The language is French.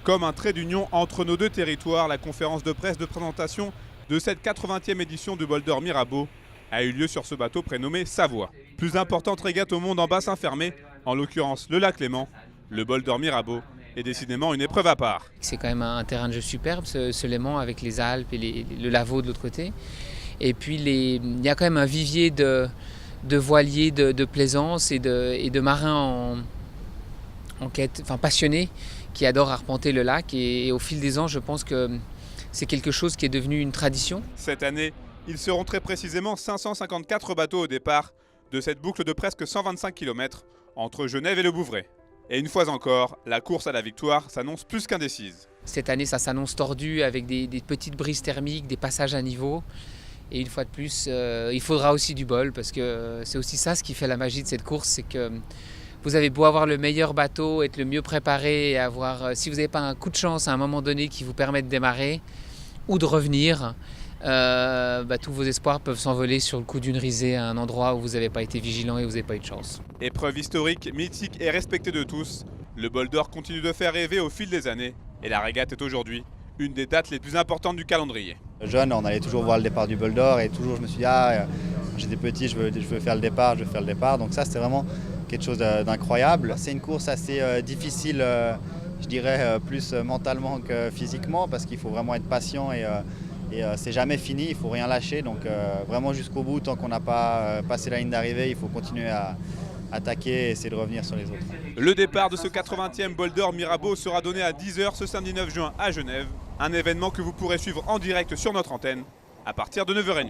Comme un trait d'union entre nos deux territoires, la conférence de presse de présentation de cette 80e édition du Bol d'Or Mirabeau a eu lieu sur ce bateau prénommé Savoie. Plus importante régate au monde en bassin fermé, en l'occurrence le lac Léman, le Bol d'Or Mirabeau est décidément une épreuve à part. C'est quand même un terrain de jeu superbe, ce Léman, avec les Alpes et le Lavaux de l'autre côté. Et puis il y a quand même un vivier de voiliers de plaisance et de marins en quête, enfin passionnés, qui adorent arpenter le lac. Et au fil des ans, je pense que c'est quelque chose qui est devenu une tradition. Cette année, ils seront très précisément 554 bateaux au départ de cette boucle de presque 125 km entre Genève et le Bouvray. Et une fois encore, la course à la victoire s'annonce plus qu'indécise. Cette année, ça s'annonce tordu avec des petites brises thermiques, des passages à niveau. Et une fois de plus, il faudra aussi du bol, parce que c'est aussi ça ce qui fait la magie de cette course, c'est que vous avez beau avoir le meilleur bateau, être le mieux préparé, et avoir, si vous n'avez pas un coup de chance à un moment donné qui vous permet de démarrer ou de revenir, tous vos espoirs peuvent s'envoler sur le coup d'une risée à un endroit où vous n'avez pas été vigilant et vous n'avez pas eu de chance. Épreuve historique, mythique et respectée de tous, le Bol d'Or continue de faire rêver au fil des années et la régate est aujourd'hui une des dates les plus importantes du calendrier. Jeune, on allait toujours voir le départ du Bol d'Or et toujours je me suis dit quand j'étais petit, je veux faire le départ, Donc ça, c'était vraiment quelque chose d'incroyable. C'est une course assez difficile, je dirais, plus mentalement que physiquement, parce qu'il faut vraiment être patient et c'est jamais fini, il ne faut rien lâcher. Donc vraiment jusqu'au bout, tant qu'on n'a pas passé la ligne d'arrivée, il faut continuer à attaquer et essayer de revenir sur les autres. Le départ de ce 80e Bol d'Or Mirabeau sera donné à 10 h ce samedi 9 juin à Genève. Un événement que vous pourrez suivre en direct sur notre antenne à partir de 9 h 30.